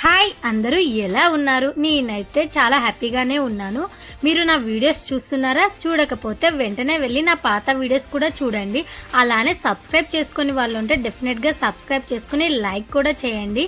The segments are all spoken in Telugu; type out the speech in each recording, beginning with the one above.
హాయ్ అందరూ ఎలా ఉన్నారు? నేనైతే చాలా హ్యాపీగానే ఉన్నాను. మీరు నా వీడియోస్ చూస్తున్నారా? చూడకపోతే వెంటనే వెళ్ళి నా పాత వీడియోస్ కూడా చూడండి. అలానే సబ్స్క్రైబ్ చేసుకుని వాళ్ళు ఉంటే డెఫినెట్గా సబ్స్క్రైబ్ చేసుకుని లైక్ కూడా చేయండి.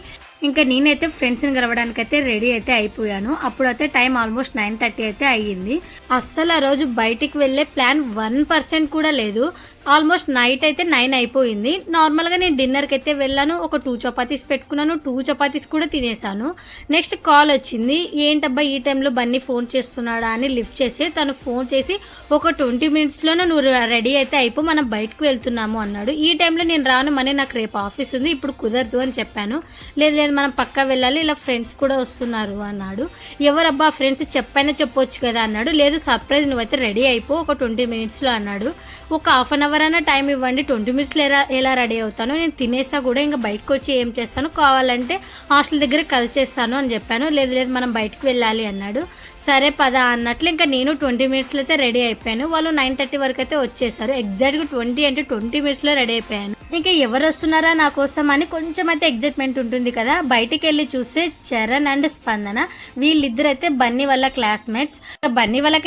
ఇంకా నేనైతే ఫ్రెండ్స్ని కలవడానికి అయితే రెడీ అయితే అయిపోయాను. అప్పుడైతే టైం ఆల్మోస్ట్ 9:30 అయితే అయ్యింది. అస్సలు ఆ రోజు బయటికి వెళ్ళే ప్లాన్ 1% కూడా లేదు. ఆల్మోస్ట్ నైట్ అయితే 9 అయిపోయింది. నార్మల్గా నేను డిన్నర్కి అయితే వెళ్ళాను. ఒక 2 చపాతీస్ పెట్టుకున్నాను. 2 చపాతీస్ కూడా తినేసాను. నెక్స్ట్ కాల్ వచ్చింది. ఏంటబ్బా ఈ టైంలో బన్నీ ఫోన్ చేస్తున్నాడా అని లిఫ్ట్ చేసి తను ఫోన్ చేసి ఒక 20 మినిట్స్లోనే నువ్వు రెడీ అయితే అయిపో, మనం బయటకు వెళ్తున్నాము అన్నాడు. ఈ టైంలో నేను రాను, మనీ నాకు రేపు ఆఫీస్ ఉంది, ఇప్పుడు కుదరదు అని చెప్పాను. లేదు లేదు మనం పక్కా వెళ్ళాలి, ఇలా ఫ్రెండ్స్ కూడా వస్తున్నారు అన్నాడు. ఎవరబ్బా ఫ్రెండ్స్ చెప్పైనా చెప్పొచ్చు కదా అన్నాడు. లేదు సర్ప్రైజ్, నువ్వైతే రెడీ అయిపో ఒక 20 మినిట్స్లో అన్నాడు. ఒక హాఫ్ అన్ అవర్ అయినా టైం ఇవ్వండి, 20 మినిట్స్లో ఎలా రెడీ అవుతాను, నేను తినేసా కూడా, ఇంకా బయటకు వచ్చి ఏం చేస్తాను, కావాలంటే హాస్టల్ దగ్గర కలిసేస్తాను అని చెప్పాను. లేదు లేదు మనం బయటకు వెళ్ళాలి అన్నాడు. సరే పదా అన్నట్లు ఇంకా నేను 20 మినిట్స్లో అయితే రెడీ అయిపోయాను. వాళ్ళు 9:30 వరకు అయితే వచ్చేసారు. ఎగ్జాక్ట్గా 20 అంటే 20 మినిట్స్లో రెడీ అయిపోయాను. ఇంకా ఎవరు వస్తున్నారా నా కోసం అని కొంచెం అయితే ఎగ్జైట్మెంట్ ఉంటుంది కదా. బయటికి వెళ్ళి చూస్తే చరణ్ అండ్ స్పందన, వీళ్ళిద్దరైతే బన్నీ వాళ్ళ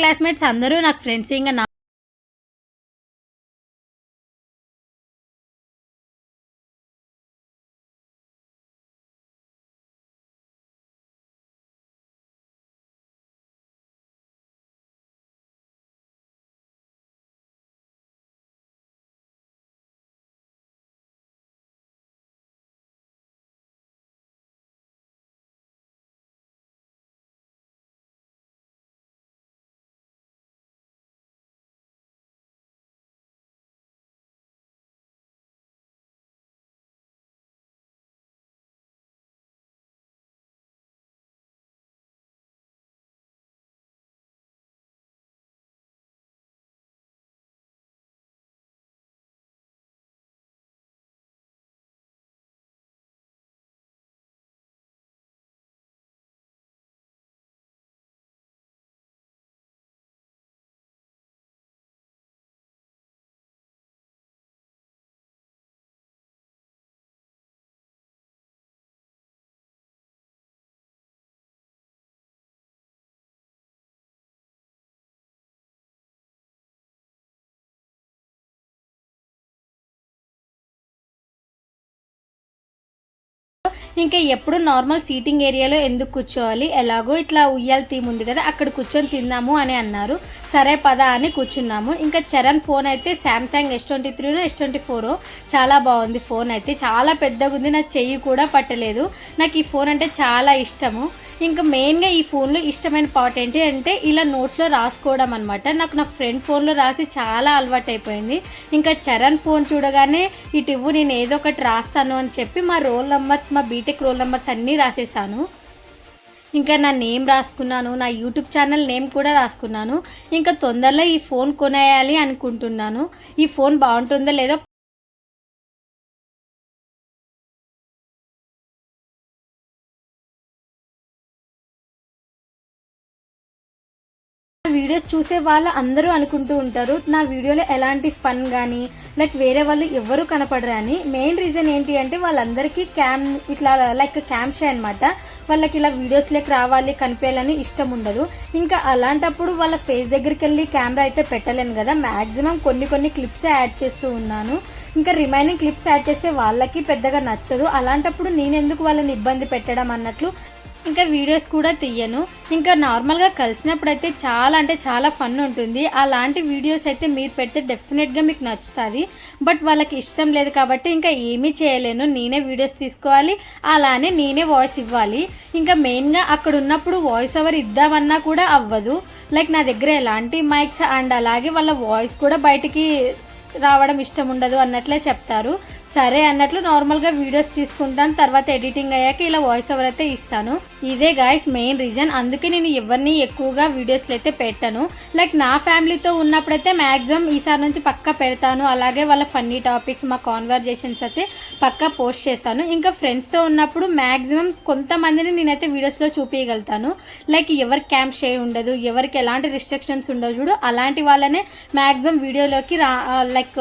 క్లాస్మేట్స్ అందరూ నాకు ఫ్రెండ్స్. ఇంకా ఇంకా ఎప్పుడు నార్మల్ సీటింగ్ ఏరియాలో ఎందుకు కూర్చోవాలి, ఎలాగో ఇట్లా ఉయ్యాల థీమ్ ఉంది కదా అక్కడ కూర్చొని తిందాము అని అన్నారు. సరే పదా అని కూర్చున్నాము. ఇంకా చరణ్ ఫోన్ అయితే శాంసంగ్ S23 S24 చాలా బాగుంది. ఫోన్ అయితే చాలా పెద్దగా ఉంది, నా చెయ్యి కూడా పట్టలేదు. నాకు ఈ ఫోన్ అంటే చాలా ఇష్టము. ఇంకా మెయిన్గా ఈ ఫోన్లో ఇష్టమైన పార్ట్ ఏంటి అంటే ఇలా నోట్స్లో రాసుకోవడం అనమాట. నాకు నా ఫ్రెండ్ ఫోన్లో రాసి చాలా అలవాటు అయిపోయింది. ఇంకా చరణ్ ఫోన్ చూడగానే ఇటు ఇవ్వు నేను ఏదో ఒకటి రాస్తాను అని చెప్పి మా బీటెక్ రోల్ నెంబర్స్ అన్నీ రాసేసాను. ఇంకా నా నేమ్ రాసుకున్నాను, నా యూట్యూబ్ ఛానల్ నేమ్ కూడా రాసుకున్నాను. ఇంకా తొందరలో ఈ ఫోన్ కొనేయాలి అనుకుంటున్నాను. ఈ ఫోన్ బాగుంటుందో లేదో వీడియోస్ చూసే వాళ్ళు అందరూ అనుకుంటూ ఉంటారు నా వీడియోలో ఎలాంటి ఫన్ కానీ లైక్ వేరే వాళ్ళు ఎవరు కనపడరు అని. మెయిన్ రీజన్ ఏంటి అంటే వాళ్ళందరికీ ఇట్లా లైక్ క్యామ్ షై అనమాట. వాళ్ళకి ఇలా వీడియోస్లోకి రావాలి కనిపించాలని ఇష్టం ఉండదు. ఇంకా అలాంటప్పుడు వాళ్ళ ఫేస్ దగ్గరికి వెళ్ళి కెమెరా అయితే పెట్టలేను కదా. మ్యాక్సిమం కొన్ని క్లిప్సే యాడ్ చేస్తూ ఉన్నాను. ఇంకా రిమైనింగ్ క్లిప్స్ యాడ్ చేస్తే వాళ్ళకి పెద్దగా నచ్చదు. అలాంటప్పుడు నేనెందుకు వాళ్ళని ఇబ్బంది పెట్టడం అన్నట్లు ఇంకా వీడియోస్ కూడా తీయను. ఇంకా నార్మల్గా కలిసినప్పుడు అయితే చాలా అంటే చాలా ఫన్ ఉంటుంది. అలాంటి వీడియోస్ అయితే మీరు పెడితే డెఫినెట్గా మీకు నచ్చుతుంది. బట్ వాళ్ళకి ఇష్టం లేదు కాబట్టి ఇంకా ఏమీ చేయలేను, నేనే వీడియోస్ తీసుకోవాలి, అలానే నేనే వాయిస్ ఇవ్వాలి. ఇంకా మెయిన్గా అక్కడ ఉన్నప్పుడు వాయిస్ ఓవర్ ఇద్దామన్నా కూడా అవ్వదు. లైక్ నా దగ్గర ఎలాంటి మైక్స్ అండ్ అలాగే వాళ్ళ వాయిస్ కూడా బయటికి రావడం ఇష్టం ఉండదు అన్నట్లే చెప్తారు. సరే అన్నట్లు నార్మల్గా వీడియోస్ తీసుకుంటాను. తర్వాత ఎడిటింగ్ అయ్యాక ఇలా వాయిస్ ఓవర్ అయితే ఇస్తాను. ఇదే గాయస్ మెయిన్ రీజన్. అందుకే నేను ఎవరిని ఎక్కువగా వీడియోస్లో అయితే పెట్టాను. లైక్ నా ఫ్యామిలీతో ఉన్నప్పుడైతే మ్యాక్సిమం ఈసారి నుంచి పక్కా పెడతాను. అలాగే వాళ్ళ ఫన్నీ టాపిక్స్ మా కాన్వర్జేషన్స్ అయితే పక్కా పోస్ట్ చేస్తాను. ఇంకా ఫ్రెండ్స్తో ఉన్నప్పుడు మ్యాక్సిమం కొంతమందిని నేనైతే వీడియోస్లో చూపించగలుగుతాను. లైక్ ఎవరికి క్యాంప్ షే ఉండదు, ఎవరికి ఎలాంటి రిస్ట్రిక్షన్స్ ఉండవు చూడు, అలాంటి వాళ్ళనే మ్యాక్సిమం వీడియోలోకి లైక్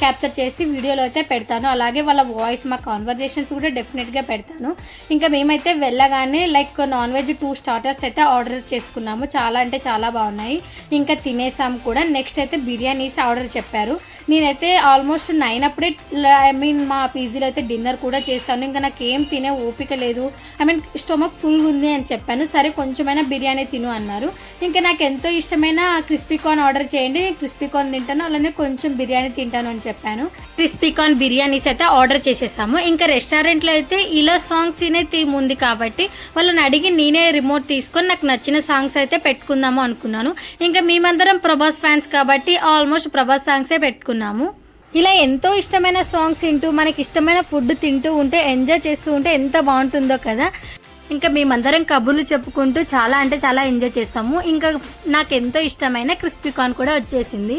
క్యాప్చర్ చేసి వీడియోలో అయితే పెడతాను. అలాగే వాళ్ళ వాయిస్ మా కాన్వర్జేషన్స్ కూడా డెఫినెట్గా పెడతాను. ఇంకా మేమైతే వెళ్ళగానే లైక్ నాన్ వెజ్ 2 స్టార్టర్స్ అయితే ఆర్డర్ చేసుకున్నాము. చాలా అంటే చాలా బాగున్నాయి. ఇంకా తినేసాము కూడా. నెక్స్ట్ అయితే బిర్యానీస్ ఆర్డర్ చెప్పారు. నేనైతే ఆల్మోస్ట్ 9 అప్పుడే మా పీజీలో అయితే డిన్నర్ కూడా చేస్తాను. ఇంకా నాకు ఏం తినే ఓపిక లేదు, స్టొమక్ ఫుల్గా ఉంది అని చెప్పాను. సరే కొంచెమైనా బిర్యానీ తిను అన్నారు. ఇంకా నాకు ఎంతో ఇష్టమైన క్రిస్పీ కార్న్ ఆర్డర్ చేయండి, నేను క్రిస్పీ కార్న్ తింటాను, అలానే కొంచెం బిర్యానీ తింటాను అని చెప్పాను. క్రిస్పీ కార్న్ బిర్యానీస్ అయితే ఆర్డర్ చేసేసాము. ఇంకా రెస్టారెంట్లో అయితే ఇలా సాంగ్స్ వినే థీమ్ ఉంది కాబట్టి వాళ్ళని అడిగి నేనే రిమోట్ తీసుకొని నాకు నచ్చిన సాంగ్స్ అయితే పెట్టుకుందాము అనుకున్నాను. ఇంకా మేమందరం ప్రభాస్ ఫ్యాన్స్ కాబట్టి ఆల్మోస్ట్ ప్రభాస్ సాంగ్సే పెట్టుకున్నాము. ఇలా ఎంతో ఇష్టమైన సాంగ్స్ వింటూ మనకి ఇష్టమైన ఫుడ్ తింటూ ఉంటే ఎంజాయ్ చేస్తూ ఉంటే ఎంత బాగుంటుందో కదా. ఇంకా మేమందరం కబుర్లు చెప్పుకుంటూ చాలా అంటే చాలా ఎంజాయ్ చేసాము. ఇంకా నాకు ఎంతో ఇష్టమైన క్రిస్పీ కార్న్ కూడా వచ్చేసింది.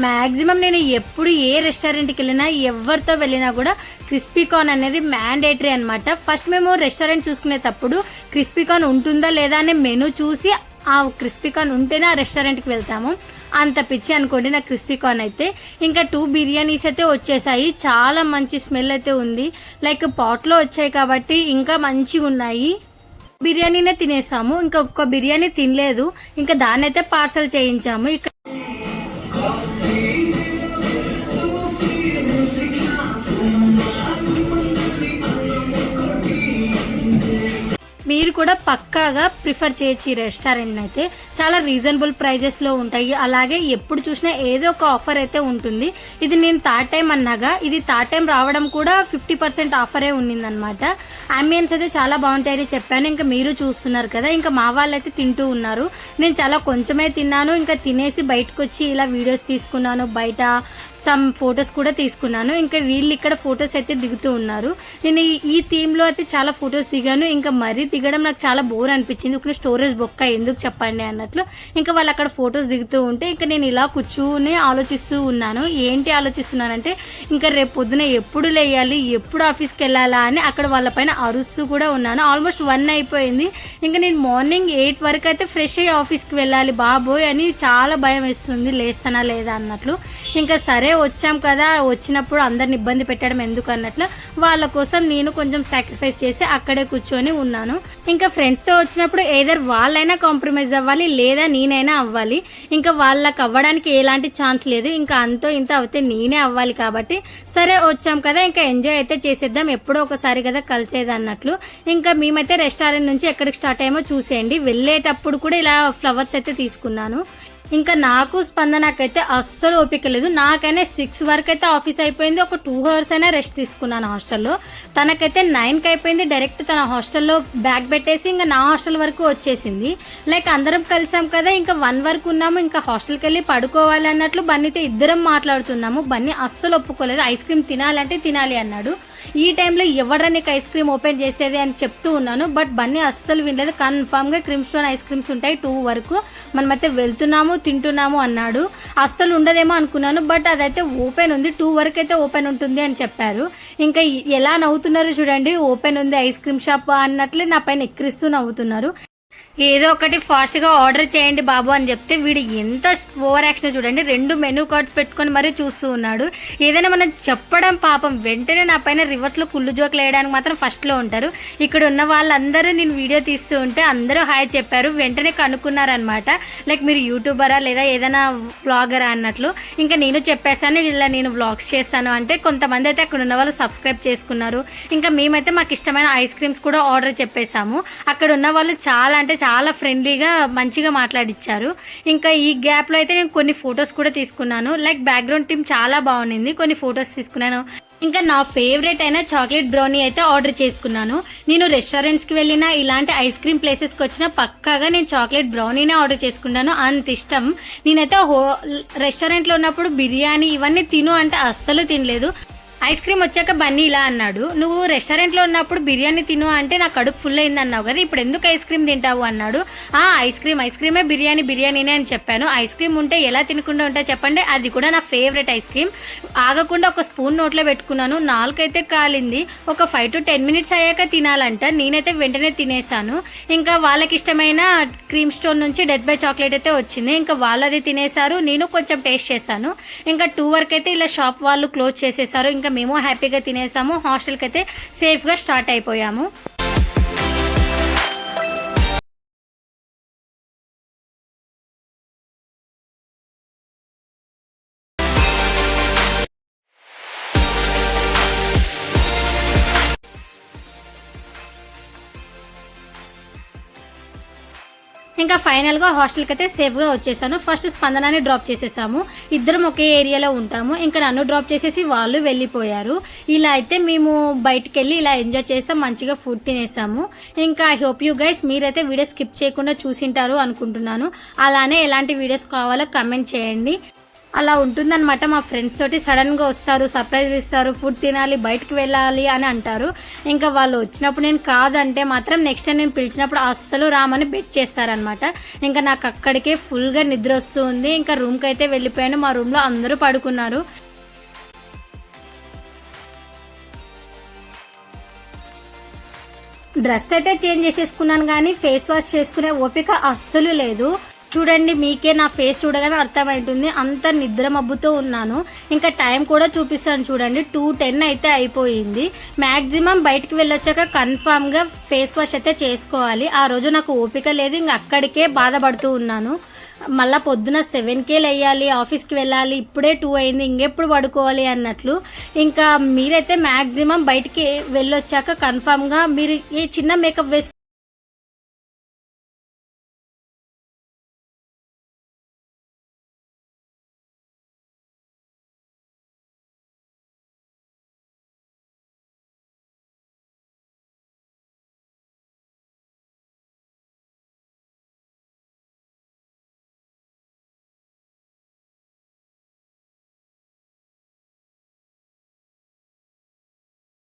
మ్యాక్సిమం నేను ఎప్పుడు ఏ రెస్టారెంట్కి వెళ్ళినా ఎవరితో వెళ్ళినా కూడా క్రిస్పీ కార్న్ అనేది మ్యాండేటరీ అనమాట. ఫస్ట్ మేము రెస్టారెంట్ చూసుకునేటప్పుడు క్రిస్పీ కార్న్ ఉంటుందా లేదా అనే మెనూ చూసి ఆ క్రిస్పీ కార్న్ ఉంటేనే ఆ రెస్టారెంట్కి వెళ్తాము. అంత పిచ్చి అనుకోండి నాకు క్రిస్పీ కార్న్ అయితే. ఇంకా 2 బిర్యానీస్ అయితే వచ్చేసాయి. చాలా మంచి స్మెల్ అయితే ఉంది. లైక్ పాట్లో వచ్చాయి కాబట్టి ఇంకా మంచిగా ఉన్నాయి. బిర్యానీనే తినేసాము. ఇంకా ఒక్క బిర్యానీ తినలేదు. ఇంకా దాన్ని అయితే పార్సల్ చేయించాము. ఇక్కడ మీరు కూడా పక్కాగా ప్రిఫర్ చేయొచ్చు ఈ రెస్టారెంట్ అయితే. చాలా రీజనబుల్ ప్రైజెస్లో ఉంటాయి. అలాగే ఎప్పుడు చూసినా ఏదో ఒక ఆఫర్ అయితే ఉంటుంది. ఇది నేను థర్డ్ టైం అన్నాగా, ఇది థర్డ్ టైం రావడం కూడా 50% ఆఫరే ఉన్నిందనమాట. అంబియన్స్ అయితే చాలా బాగుంటాయని చెప్పాను. ఇంకా మీరు చూస్తున్నారు కదా. ఇంకా మా వాళ్ళైతే తింటూ ఉన్నారు. నేను చాలా కొంచెమే తిన్నాను. ఇంకా తినేసి బయటకు వచ్చి ఇలా వీడియోస్ తీసుకున్నాను. బయట సమ్ ఫొటోస్ కూడా తీసుకున్నాను. ఇంకా వీళ్ళు ఇక్కడ ఫొటోస్ అయితే దిగుతూ ఉన్నారు. నేను ఈ థీమ్లో అయితే చాలా ఫొటోస్ దిగాను. ఇంకా మరీ దిగడం నాకు చాలా బోర్ అనిపించింది. ఒక స్టోరేజ్ బొక్క ఎందుకు చెప్పండి అన్నట్లు. ఇంకా వాళ్ళు అక్కడ ఫొటోస్ దిగుతూ ఉంటే ఇంకా నేను ఇలా కూర్చుని ఆలోచిస్తూ ఉన్నాను. ఏంటి ఆలోచిస్తున్నానంటే ఇంకా రేపు పొద్దున ఎప్పుడు లేయాలి, ఎప్పుడు ఆఫీస్కి వెళ్ళాలా అని అక్కడ వాళ్ళపైన అరుస్తూ కూడా ఉన్నాను. ఆల్మోస్ట్ 1 అయిపోయింది. ఇంకా నేను మార్నింగ్ 8 వరకు అయితే ఫ్రెష్ అయ్యి ఆఫీస్కి వెళ్ళాలి బాబోయ్ అని చాలా భయం వేస్తుంది, లేస్తానా లేదా అన్నట్లు. ఇంకా సరే వచ్చాం కదా, వచ్చినప్పుడు అందరిని ఇబ్బంది పెట్టడం ఎందుకు అన్నట్లు వాళ్ళ కోసం నేను కొంచెం సాక్రిఫైస్ చేసి అక్కడే కూర్చొని ఉన్నాను. ఇంకా ఫ్రెండ్స్తో వచ్చినప్పుడు ఏదర్ వాళ్ళైనా కాంప్రమైజ్ అవ్వాలి లేదా నేనైనా అవ్వాలి. ఇంకా వాళ్ళకి అవ్వడానికి ఎలాంటి ఛాన్స్ లేదు. ఇంకా అంతో ఇంత అవుతే నేనే అవ్వాలి కాబట్టి సరే వచ్చాం కదా ఇంకా ఎంజాయ్ అయితే చేసేద్దాం, ఎప్పుడో ఒకసారి కదా కలిసేది అన్నట్లు. ఇంకా మేమైతే రెస్టారెంట్ నుంచి ఎక్కడికి స్టార్ట్ అయ్యామో చూసేయండి. వెళ్ళేటప్పుడు కూడా ఇలా ఫ్లవర్స్ అయితే తీసుకున్నాను. ఇంకా నాకు స్పందనకైతే అస్సలు ఓపిక లేదు. నాకైనా 6 వరకు అయితే ఆఫీస్ అయిపోయింది. ఒక 2 అవర్స్ అయినా రెస్ట్ తీసుకున్నాను హాస్టల్లో. తనకైతే 9కి అయిపోయింది. డైరెక్ట్ తన హాస్టల్లో బ్యాగ్ పెట్టేసి ఇంకా నా హాస్టల్ వరకు వచ్చేసింది. లైక్ అందరం కలిసాం కదా, ఇంకా 1 వరకు ఉన్నాము. ఇంకా హాస్టల్కి వెళ్ళి పడుకోవాలి అన్నట్లు బన్నీతో ఇద్దరం మాట్లాడుతున్నాము. బన్నీ అస్సలు ఒప్పుకోలేదు. ఐస్ క్రీమ్ తినాలంటే తినాలి అన్నాడు. ఈ టైంలో ఎవడరా నీకు ఐస్ క్రీమ్ ఓపెన్ చేసేది అని చెప్తూ ఉన్నాను. బట్ బన్నీ అస్సలు వినలేదు. కన్ఫామ్గా క్రీమ్ స్టోన్ ఐస్ క్రీమ్స్ ఉంటాయి 2 వరకు, మనమైతే వెళ్తున్నాము తింటున్నాము అన్నాడు. అస్సలు ఉండదేమో అనుకున్నాను. బట్ అదైతే ఓపెన్ ఉంది, 2 వరకు అయితే ఓపెన్ ఉంటుంది అని చెప్పారు. ఇంకా ఎలా నవ్వుతున్నారు చూడండి, ఓపెన్ ఉంది ఐస్ క్రీమ్ షాప్ అన్నట్లే నా పైన ఎక్కిరిస్తూ నవ్వుతున్నారు. ఏదో ఒకటి ఫాస్ట్గా ఆర్డర్ చేయండి బాబు అని చెప్తే వీడు ఎంత ఓవర్ యాక్షన్ చూడండి. 2 మెనూ కార్డ్స్ పెట్టుకొని మరీ చూస్తూ ఉన్నాడు. ఏదైనా మనం చెప్పడం పాపం వెంటనే నా పైన రివర్స్లో కుళ్ళు జోకులు వేయడానికి మాత్రం ఫస్ట్లో ఉంటారు. ఇక్కడ ఉన్న వాళ్ళందరూ నేను వీడియో తీస్తూ ఉంటే అందరూ హాయ్ చెప్పారు. వెంటనే కనుక్కున్నారనమాట, లైక్ మీరు యూట్యూబరా లేదా ఏదైనా వ్లాగరా అన్నట్లు. ఇంకా నేను చెప్పేసాను ఇలా నేను వ్లాగ్స్ చేస్తాను అంటే కొంతమంది అయితే అక్కడ ఉన్న వాళ్ళు సబ్స్క్రైబ్ చేసుకున్నారు. ఇంకా మేమైతే మాకు ఇష్టమైన ఐస్ క్రీమ్స్ కూడా ఆర్డర్ చెప్పేశాము. అక్కడ ఉన్న వాళ్ళు చాలా అంటే చాలా ఫ్రెండ్లీగా మంచిగా మాట్లాడిచ్చారు. ఇంకా ఈ గ్యాప్లో అయితే నేను కొన్ని ఫొటోస్ కూడా తీసుకున్నాను. లైక్ బ్యాక్గ్రౌండ్ థీమ్ చాలా బాగుంది, కొన్ని ఫొటోస్ తీసుకున్నాను. ఇంకా నా ఫేవరెట్ అయిన చాక్లెట్ బ్రౌనీ అయితే ఆర్డర్ చేసుకున్నాను. నేను రెస్టారెంట్స్కి వెళ్ళినా ఇలాంటి ఐస్ క్రీమ్ ప్లేసెస్కి వచ్చినా పక్కాగా నేను చాక్లెట్ బ్రౌనీనే ఆర్డర్ చేసుకున్నాను, అంత ఇష్టం. నేనైతే రెస్టారెంట్లో ఉన్నప్పుడు బిర్యానీ ఇవన్నీ తిను అంటే అస్సలు తినలేదు. ఐస్ క్రీమ్ వచ్చాక బన్నీ ఇలా అన్నాడు, నువ్వు రెస్టారెంట్లో ఉన్నప్పుడు బిర్యానీ తిను అంటే నా కడుపు ఫుల్ అయింది అన్నావు కదా, ఇప్పుడు ఎందుకు ఐస్ క్రీమ్ తింటావు అన్నాడు. ఐస్ క్రీమే బిర్యానీనే అని చెప్పాను. ఐస్ క్రీమ్ ఉంటే ఎలా తినకుండా ఉంటా చెప్పండి, అది కూడా నా ఫేవరెట్ ఐస్ క్రీమ్. ఆగకుండా ఒక స్పూన్ నోట్లో పెట్టుకున్నాను. నాలుకైతే కాలింది. ఒక 5 to 10 minutes అయ్యాక తినాలంట. నేనైతే వెంటనే తినేసాను. ఇంకా వాళ్ళకి ఇష్టమైన క్రీమ్ స్టోన్ నుంచి డెత్ బై చాక్లెట్ అయితే వచ్చింది. ఇంకా వాళ్ళు అది తినేశారు, నేను కొంచెం టేస్ట్ చేశాను. ఇంకా 2 వరకు అయితే ఇలా షాప్ వాళ్ళు క్లోజ్ చేసేసారు. ఇంకా ఇంకా మేము హ్యాపీగా తినేసాము. హాస్టల్కి అయితే సేఫ్గా స్టార్ట్ అయిపోయాము. ఇంకా ఫైనల్గా హాస్టల్కి అయితే సేఫ్గా వచ్చేసాను. ఫస్ట్ స్పందనాన్ని డ్రాప్ చేసేసాము. ఇద్దరం ఒకే ఏరియాలో ఉంటాము. ఇంకా నన్ను డ్రాప్ చేసేసి వాళ్ళు వెళ్ళిపోయారు. ఇలా అయితే మేము బయటికి వెళ్ళి ఇలా ఎంజాయ్ చేసాం, మంచిగా ఫుడ్ తినేసాము. ఇంకా ఐ హోప్ యూ గైస్ మీరైతే వీడియో స్కిప్ చేయకుండా చూసింటారు అనుకుంటున్నాను. అలానే ఎలాంటి వీడియోస్ కావాలో కమెంట్ చేయండి. అలా ఉంటుందన్నమాట. మా ఫ్రెండ్స్ తోటి సడన్గా వస్తారు, సర్ప్రైజ్ ఇస్తారు, ఫుడ్ తినాలి, బయటకు వెళ్ళాలి అని అంటారు. ఇంకా వాళ్ళు వచ్చినప్పుడు నేను కాదంటే మాత్రం నెక్స్ట్ టైం నేను పిలిచినప్పుడు అస్సలు రామని బెట్ చేస్తారనమాట. ఇంకా నాకు అక్కడికే ఫుల్గా నిద్ర వస్తుంది. ఇంకా రూమ్కి అయితే వెళ్ళిపోయాను. మా రూమ్లో అందరూ పడుకున్నారు. డ్రెస్ అయితే చేంజ్ చేసేసుకున్నాను కానీ ఫేస్ వాష్ చేసుకునే ఓపిక అస్సలు లేదు. చూడండి, మీకే నా ఫేస్ చూడగానే అర్థమవుతుంది, అంత నిద్ర మబ్బుతో ఉన్నాను. ఇంకా టైం కూడా చూపిస్తాను చూడండి, 2:10 అయితే అయిపోయింది. మ్యాక్సిమం బయటికి వెళ్ళొచ్చాక కన్ఫామ్గా ఫేస్ వాష్ అయితే చేసుకోవాలి. ఆ రోజు నాకు ఓపిక లేదు, ఇంకా అక్కడికే బాధపడుతూ ఉన్నాను. మళ్ళీ పొద్దున 7కే లేయాలి, ఆఫీస్కి వెళ్ళాలి, ఇప్పుడే 2 అయింది, ఇంకెప్పుడు పడుకోవాలి అన్నట్లు. ఇంకా మీరైతే మ్యాక్సిమం బయటికి వెళ్ళొచ్చాక కన్ఫామ్గా మీరు ఏ చిన్న మేకప్ వేసుకు